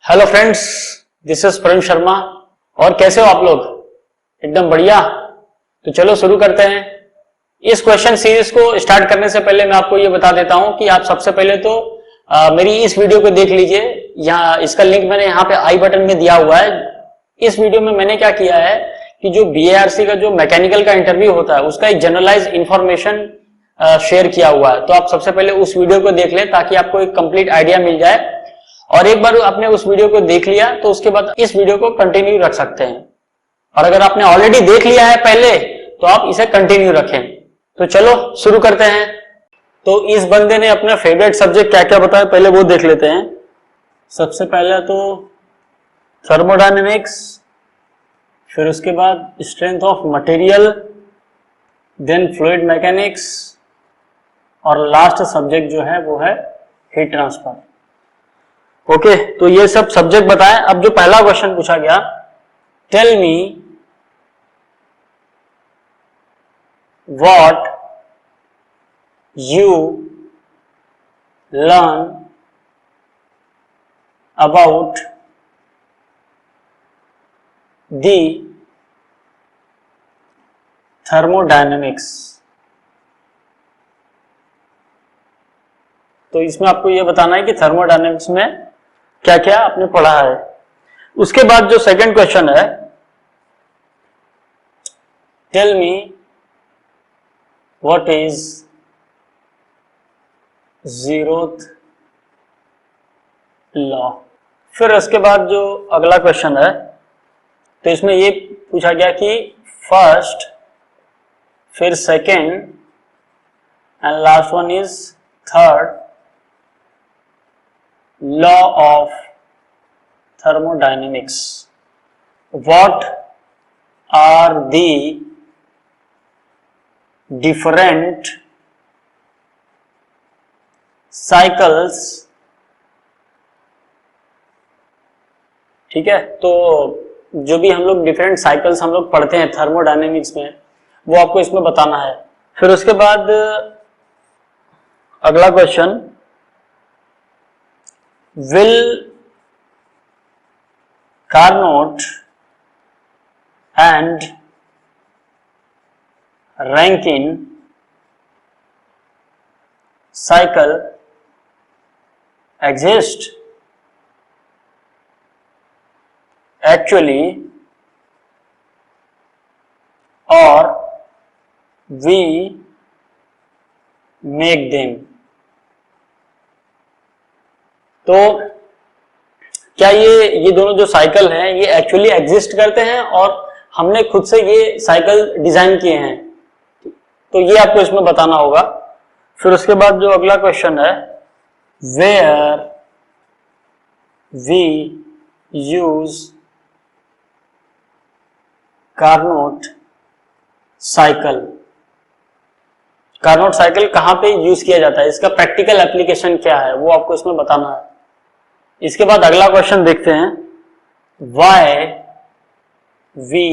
Hello friends, this is Praveen Sharma. और कैसे हो आप लोग? एकदम बढ़िया। तो चलो शुरू करते हैं। इस क्वेश्चन सीरीज को स्टार्ट करने से पहले मैं आपको ये बता देता हूं कि आप सबसे पहले तो मेरी इस वीडियो को देख लीजिए। यहाँ इसका लिंक मैंने यहाँ पे आई बटन में दिया हुआ है। इस वीडियो में मैंने क्या किया है कि जो BARC का जो मैकेनिकल का इंटरव्यू होता है उसका एक जनरलाइज इंफॉर्मेशन शेयर किया हुआ है। तो आप सबसे पहले उस वीडियो को देख लें ताकि आपको एक कंप्लीट आइडिया मिल जाए। और एक बार आपने उस वीडियो को देख लिया तो उसके बाद इस वीडियो को कंटिन्यू रख सकते हैं। और अगर आपने ऑलरेडी देख लिया है पहले तो आप इसे कंटिन्यू रखें। तो चलो शुरू करते हैं। तो इस बंदे ने अपना फेवरेट सब्जेक्ट क्या क्या बताया पहले वो देख लेते हैं। सबसे पहले तो थर्मोडायनेमिक्स, फिर उसके बाद strength of material, then fluid mechanics और लास्ट सब्जेक्ट जो है वो है हीट ट्रांसफर। ओके, तो ये सब सब्जेक्ट बताएं। अब जो पहला क्वेश्चन पूछा गया, tell me what you learn about the thermodynamics. तो इसमें आपको यह बताना है कि थर्मोडायनेमिक्स में क्या क्या आपने पढ़ा है। उसके बाद जो सेकंड क्वेश्चन है, tell me what is zeroth law. फिर उसके बाद जो अगला क्वेश्चन है तो इसमें ये पूछा गया कि फर्स्ट, फिर second and last one is third law of thermodynamics. What are the different cycles? ठीक है, तो जो भी हम लोग डिफरेंट साइकिल्स हम लोग पढ़ते हैं थर्मोडायनेमिक्स में वो आपको इसमें बताना है। फिर उसके बाद अगला question, will Carnot and Rankine cycle exist? Actually, or we make them? तो क्या ये दोनों जो साइकिल हैं ये एक्चुअली एग्जिस्ट करते हैं और हमने खुद से ये साइकिल डिजाइन किए हैं? तो ये आपको इसमें बताना होगा। फिर उसके बाद जो अगला क्वेश्चन है, where we use Carnot cycle. Carnot cycle कहां पे यूज किया जाता है, इसका प्रैक्टिकल एप्लीकेशन क्या है वो आपको इसमें बताना है। इसके बाद अगला क्वेश्चन देखते हैं, why we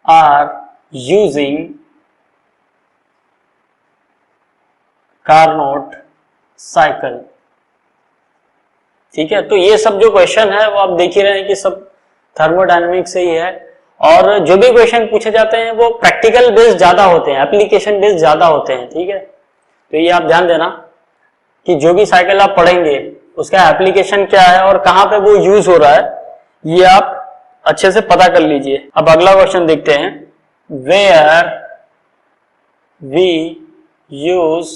are using Carnot cycle. ठीक है, तो ये सब जो क्वेश्चन है वो आप देख ही रहे हैं कि सब थर्मोडायनेमिक्स से ही है। और जो भी क्वेश्चन पूछे जाते हैं वो प्रैक्टिकल बेस्ड ज्यादा होते हैं, एप्लीकेशन बेस्ड ज्यादा होते हैं। ठीक है, तो ये आप ध्यान देना कि जो भी साइकिल आप पढ़ेंगे उसका एप्लीकेशन क्या है और कहां पे वो यूज हो रहा है ये आप अच्छे से पता कर लीजिए। अब अगला क्वेश्चन देखते हैं, where we use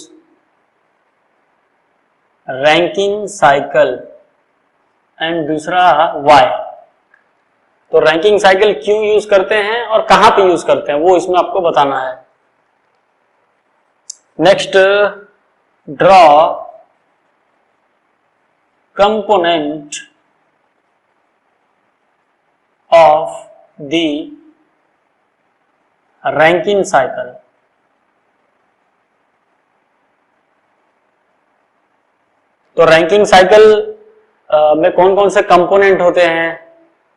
Rankine cycle and दूसरा व्हाई। तो रैंकिंग साइकिल क्यों यूज करते हैं और कहां पे यूज करते हैं वो इसमें आपको बताना है। Next, draw component of the Rankine cycle. तो रैंकिन साइकिल में कौन कौन से कंपोनेंट होते हैं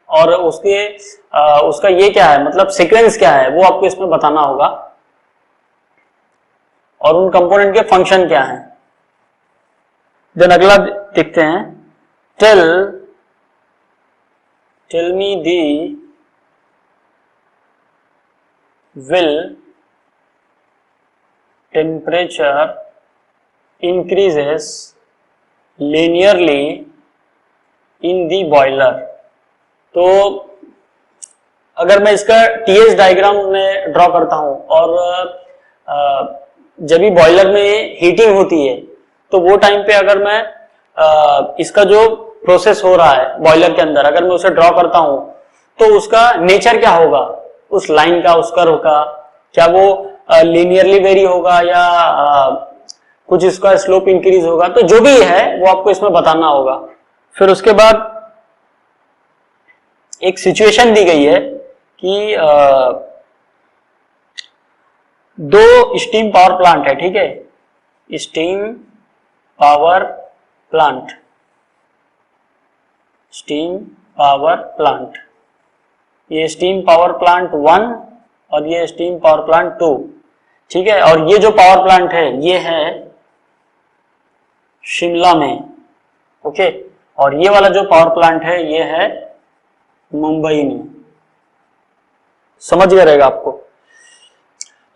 और उसका ये क्या है, मतलब सीक्वेंस क्या है वो आपको इसमें बताना होगा। और उन कंपोनेंट के फंक्शन क्या हैं। देन अगला देखते हैं, tell me the will temperature increases linearly in the boiler। तो अगर मैं इसका टीएस डायग्राम में ड्रॉ करता हूं और जब भी बॉयलर में हीटिंग होती है तो वो टाइम पे अगर मैं इसका जो प्रोसेस हो रहा है बॉयलर के अंदर अगर मैं उसे ड्रॉ करता हूं तो उसका नेचर क्या होगा, उस लाइन का, उस कर्व का, क्या वो लीनियरली वेरी होगा या कुछ इसका स्लोप इंक्रीज होगा, तो जो भी है वो आपको इसमें बताना होगा। फिर उसके बाद एक सिचुएशन दी गई है कि दो स्टीम पावर प्लांट है, ठीक है, steam power plant, steam power plant, ये स्टीम पावर प्लांट 1 और ये स्टीम पावर प्लांट 2, ठीक है। और ये जो पावर प्लांट है ये है शिमला में, ओके, और ये वाला जो पावर प्लांट है ये है मुंबई में। समझ गया रहेगा आपको।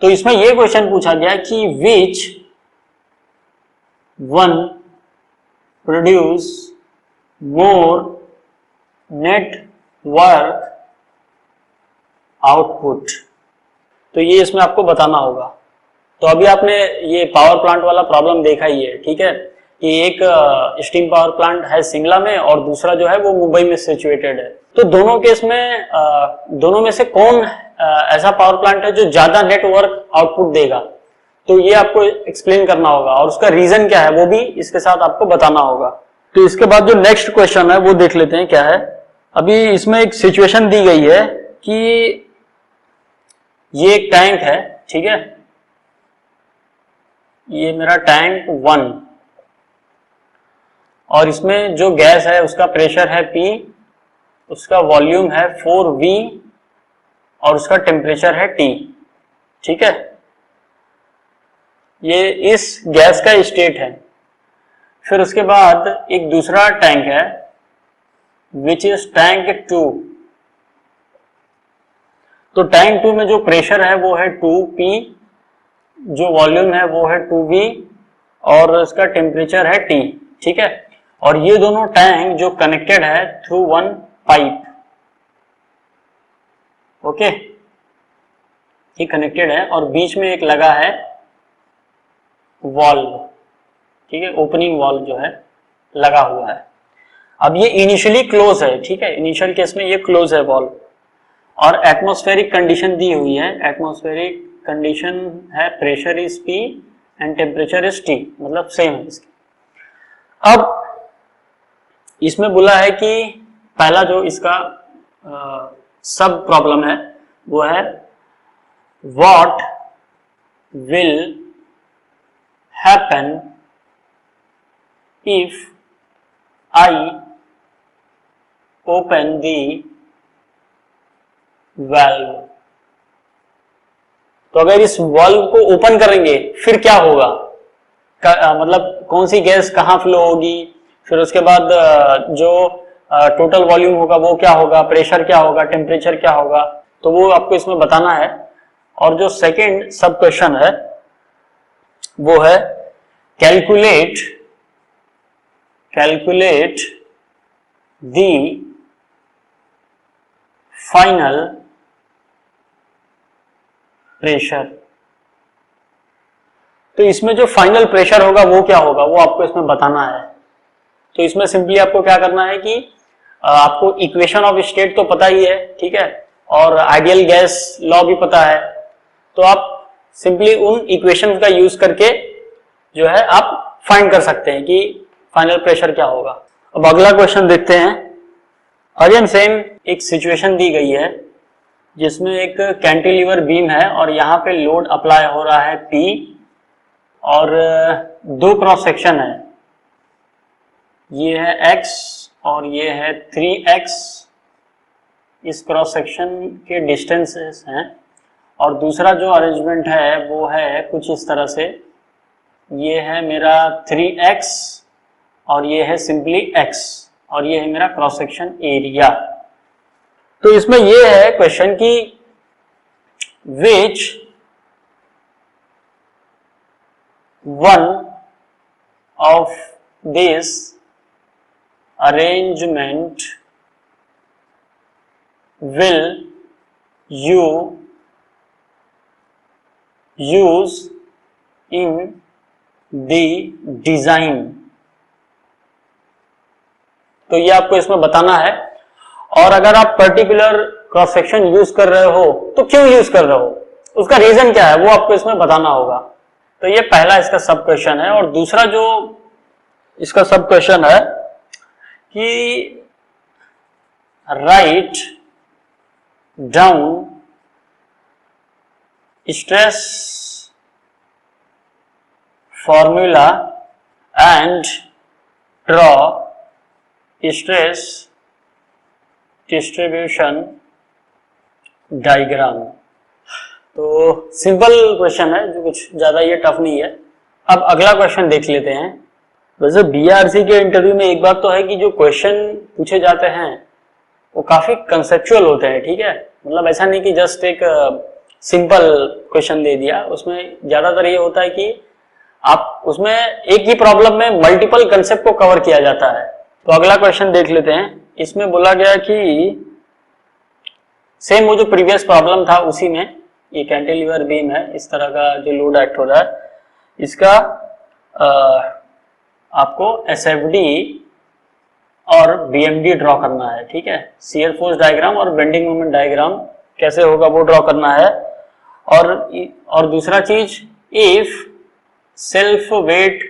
तो इसमें ये क्वेश्चन पूछा गया कि which one produce more net work output, तो ये इसमें आपको बताना होगा। तो अभी आपने ये पावर प्लांट वाला प्रॉब्लम देखा ही है, ठीक है, कि एक स्टीम पावर प्लांट है शिमला में और दूसरा जो है वो मुंबई में सिचुएटेड है। तो दोनों केस में दोनों में से कौन ऐसा पावर प्लांट है जो ज्यादा नेटवर्क आउटपुट देगा, तो ये आपको एक्सप्लेन करना होगा और उसका रीजन क्या है वो भी इसके साथ आपको बताना होगा। तो इसके बाद जो नेक्स्ट क्वेश्चन है वो देख लेते हैं क्या है। अभी इसमें एक सिचुएशन दी गई है कि ये एक टैंक है, ठीक है, ये मेरा टैंक 1 और इसमें जो गैस है उसका प्रेशर है P, उसका वॉल्यूम है 4V और उसका टेम्परेचर है T, ठीक है। ये इस गैस का स्टेट है। फिर उसके बाद एक दूसरा टैंक है विच इज टैंक 2। तो टैंक 2 में जो प्रेशर है वो है 2P, जो वॉल्यूम है वो है 2V और उसका टेम्परेचर है T, ठीक है। और ये दोनों टैंक जो कनेक्टेड है थ्रू वन पाइप, ओके, ये कनेक्टेड है और बीच में एक लगा है वाल्व, ठीक है, ओपनिंग वाल्व जो है लगा हुआ है। अब ये इनिशियली क्लोज है, ठीक है, इनिशियल केस में ये क्लोज है वाल्व और एटमॉस्फेरिक कंडीशन दी हुई है। एटमॉस्फेरिक कंडीशन है pressure is P and temperature is T, मतलब सेम है इसकी। अब इसमें बोला है कि पहला जो इसका सब प्रॉब्लम है वो है what will happen if I open the valve. तो अगर इस वाल्व को ओपन करेंगे फिर क्या होगा, मतलब कौन सी गैस कहां फ्लो होगी, फिर उसके बाद जो टोटल वॉल्यूम होगा वो क्या होगा, प्रेशर क्या होगा, टेम्परेचर क्या होगा, तो वो आपको इसमें बताना है। और जो सेकंड सब क्वेश्चन है वो है कैलकुलेट दी फाइनल प्रेशर। तो इसमें जो फाइनल प्रेशर होगा वो क्या होगा वो आपको इसमें बताना है। तो इसमें सिंपली आपको क्या करना है कि आपको इक्वेशन ऑफ स्टेट तो पता ही है, ठीक है, और आइडियल गैस लॉ भी पता है। तो आप सिंपली उन इक्वेशंस का यूज करके जो है आप फाइंड कर सकते हैं कि फाइनल प्रेशर क्या होगा। अब अगला क्वेश्चन देखते हैं। अगेन सेम एक सिचुएशन दी गई है जिसमें एक कैंटिलीवर बीम है और यहाँ पे लोड अप्लाई हो रहा है P और दो क्रॉस सेक्शन है, ये है X और ये है 3X, इस क्रॉस सेक्शन के डिस्टेंसेस हैं। और दूसरा जो अरेंजमेंट है वो है कुछ इस तरह से, ये है मेरा 3X और ये है सिंपली X, और ये है मेरा क्रॉस सेक्शन एरिया। तो इसमें ये है क्वेश्चन कि which one of this arrangement will you use in the design। तो ये आपको इसमें बताना है, और अगर आप पर्टिकुलर क्रॉस सेक्शन यूज कर रहे हो तो क्यों यूज कर रहे हो, उसका रीजन क्या है, वो आपको इसमें बताना होगा। तो ये पहला इसका सब क्वेश्चन है। और दूसरा जो इसका सब क्वेश्चन है कि write down stress formula and draw stress distribution diagram. तो सिंपल क्वेश्चन है, जो कुछ ज्यादा ये टफ नहीं है। अब अगला क्वेश्चन देख लेते हैं। वैसे बीआरसी के इंटरव्यू में एक बात तो है कि जो क्वेश्चन पूछे जाते हैं वो काफी कंसेप्चुअल होते हैं, ठीक है। मतलब ऐसा नहीं कि जस्ट एक सिंपल क्वेश्चन दे दिया। उसमें ज्यादातर ये होता है कि आप उसमें एक ही प्रॉब्लम में मल्टीपल कंसेप्ट को कवर किया जाता है। तो अगला क्वेश्चन देख लेते हैं। इसमें बोला गया कि सेम वो जो प्रीवियस प्रॉब्लम था उसी में, ये कैंटिलीवर बीम है, इस तरह का जो लोड एक्ट हो रहा है, इसका आपको एसएफडी और बीएमडी ड्रॉ करना है, ठीक है। शियर फोर्स डायग्राम और बेंडिंग मोमेंट डायग्राम कैसे होगा वो ड्रॉ करना है। और दूसरा चीज, if self weight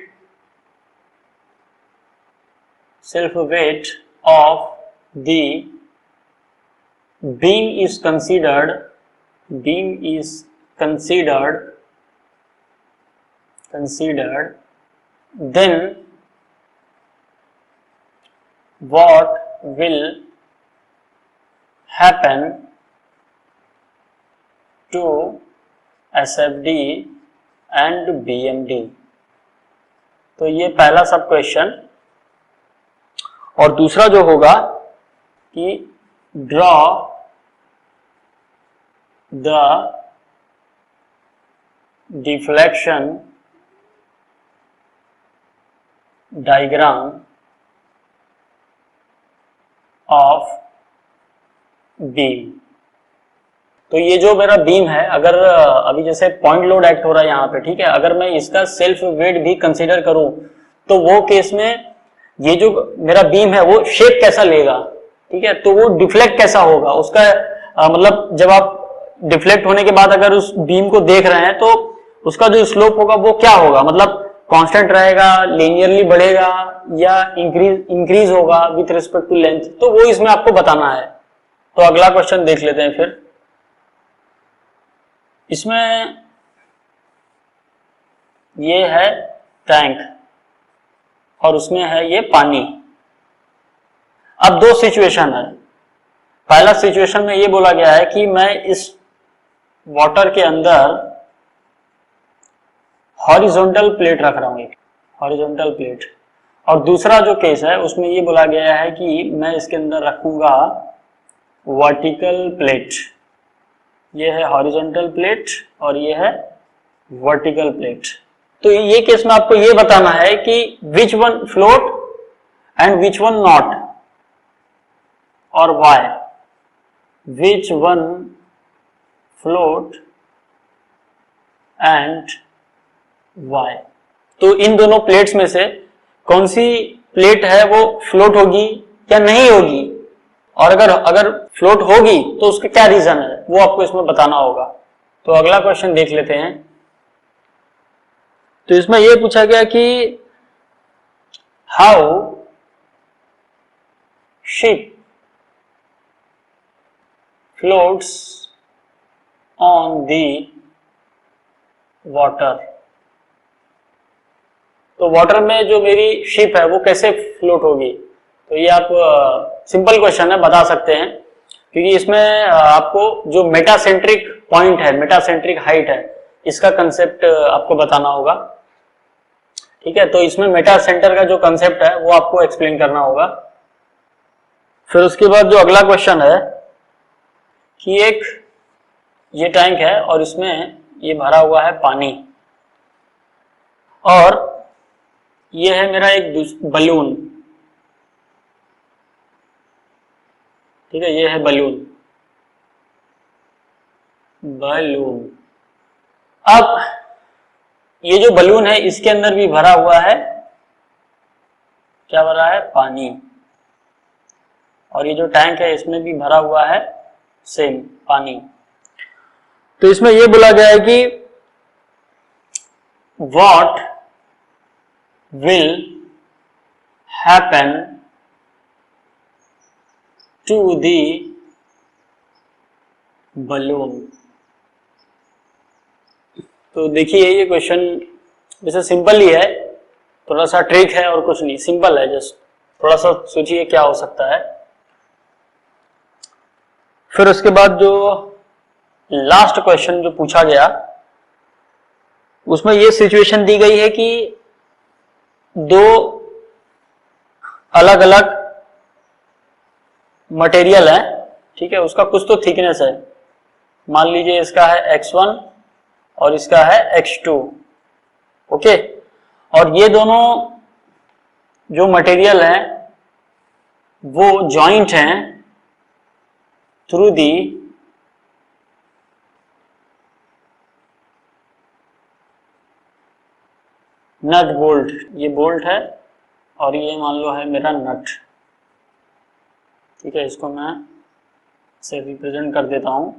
of the beam is considered then what will happen to SFD and BMD। तो ये पहला सब क्वेश्चन। और दूसरा जो होगा कि draw the deflection diagram of beam. तो ये जो मेरा बीम है, अगर अभी जैसे पॉइंट लोड एक्ट हो रहा है यहाँ पे, ठीक है, अगर मैं इसका सेल्फ वेट भी कंसीडर करूं तो वो केस में ये जो मेरा बीम है वो शेप कैसा लेगा, ठीक है। तो वो डिफ्लेक्ट कैसा होगा उसका मतलब जब आप डिफ्लेक्ट होने के बाद अगर उस बीम को देख रहे हैं तो उसका जो स्लोप होगा वो क्या होगा, मतलब कांस्टेंट रहेगा, लिनियरली बढ़ेगा या इंक्रीज होगा विथ रिस्पेक्ट टू लेंथ। तो वो इसमें आपको बताना है। तो अगला क्वेश्चन देख लेते हैं फिर। इसमें ये है टैंक और उसमें है ये पानी। अब दो सिचुएशन है। पहला सिचुएशन में ये बोला गया है कि मैं इस वाटर के अंदर हॉरिजॉन्टल प्लेट रख रहा हूं, एक हॉरिजॉन्टल प्लेट। और दूसरा जो केस है उसमें ये बोला गया है कि मैं इसके अंदर रखूंगा वर्टिकल प्लेट। ये है हॉरिजॉन्टल प्लेट और ये है वर्टिकल प्लेट। तो ये केस में आपको ये बताना है कि which one float and which one not, और Y. Which one float and Y. तो इन दोनों प्लेट्स में से कौन सी प्लेट है वो फ्लोट होगी या नहीं होगी, और अगर फ्लोट होगी तो उसका क्या रीजन है वो आपको इसमें बताना होगा। तो अगला क्वेश्चन देख लेते हैं। तो इसमें यह पूछा गया कि how ship floats on the water. तो वाटर में जो मेरी शिप है वो कैसे फ्लोट होगी। तो ये आप सिंपल क्वेश्चन है, बता सकते हैं, क्योंकि इसमें आपको जो मेटासेंट्रिक पॉइंट है, मेटासेंट्रिक हाइट है, इसका कंसेप्ट आपको बताना होगा, ठीक है। तो इसमें मेटा सेंटर का जो कंसेप्ट है वो आपको एक्सप्लेन करना होगा। फिर उसके बाद जो अगला क्वेश्चन है कि एक ये टैंक है और इसमें ये भरा हुआ है पानी, और ये है मेरा एक बलून, ठीक है, ये है बलून। अब ये जो बलून है इसके अंदर भी भरा हुआ है, क्या भरा है, पानी, और ये जो टैंक है इसमें भी भरा हुआ है सेम पानी। तो इसमें ये बोला गया है कि what will happen to the balloon. तो देखिए ये क्वेश्चन वैसे सिंपल ही है, थोड़ा सा ट्रिक है और कुछ नहीं, सिंपल है, जस्ट थोड़ा सा सोचिए क्या हो सकता है। फिर उसके बाद जो लास्ट क्वेश्चन जो पूछा गया उसमें ये सिचुएशन दी गई है कि दो अलग अलग मटेरियल है, ठीक है, उसका कुछ तो थिकनेस है, मान लीजिए इसका है x1 और इसका है x2, ओके, और ये दोनों जो मटेरियल हैं वो जॉइंट हैं थ्रू दी नट बोल्ट, ये बोल्ट है और ये मान लो है मेरा नट, ठीक है, इसको मैं से रिप्रेजेंट कर देता हूं।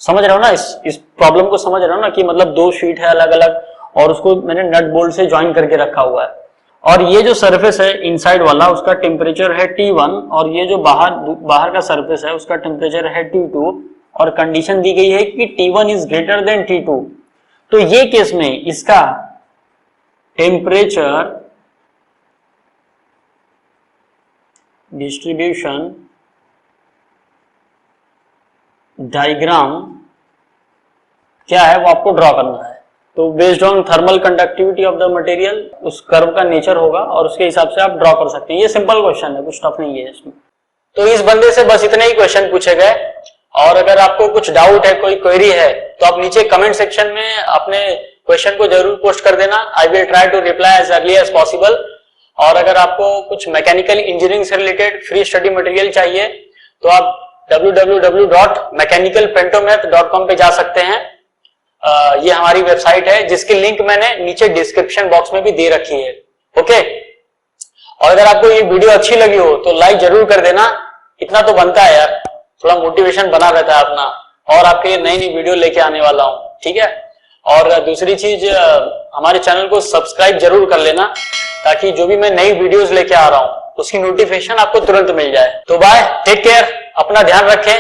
समझ रहे हो ना, इस प्रॉब्लम को समझ रहे हो ना कि मतलब दो शीट है अलग अलग और उसको मैंने नट बोल्ट से ज्वाइन करके रखा हुआ है, और ये जो सरफेस है इनसाइड वाला उसका टेम्परेचर है T1 और ये जो बाहर का सरफेस है उसका टेम्परेचर है T2, और कंडीशन दी गई है कि T1 is greater than T2। तो ये केस में इसका टेम्परेचर डिस्ट्रीब्यूशन डायग्राम क्या है वो आपको ड्रॉ करना है। तो based on thermal conductivity of the material उस कर्व का नेचर होगा और उसके हिसाब से आप ड्रॉ कर सकते हैं। ये सिंपल क्वेश्चन है, कुछ टफ नहीं है इसमें। तो इस बंदे से बस इतने ही क्वेश्चन पूछे गए, और अगर आपको कुछ डाउट है, कोई क्वेरी है, तो आप नीचे कमेंट सेक्शन में अपने क्वेश्चन को जरूर पोस्ट कर देना। I will try to reply as early as possible. और अगर आपको कुछ मैकेनिकल इंजीनियरिंग से रिलेटेड फ्री स्टडी मटेरियल चाहिए तो आप www.mechanicalpentomath.com पे जा सकते हैं। ये हमारी वेबसाइट है जिसकी लिंक मैंने नीचे डिस्क्रिप्शन बॉक्स में भी दे रखी है, ओके। और अगर आपको ये वीडियो अच्छी लगी हो तो लाइक जरूर कर देना, इतना तो बनता है यार, थोड़ा मोटिवेशन बना रहता है अपना, और आपके लिए नई नई वीडियो लेके आने वाला हूं, ठीक है। और दूसरी चीज, हमारे चैनल को सब्सक्राइब जरूर कर लेना ताकि जो भी मैं नई वीडियोस लेके आ रहा हूं उसकी नोटिफिकेशन आपको तुरंत मिल जाए। तो बाय, टेक केयर, अपना ध्यान रखें।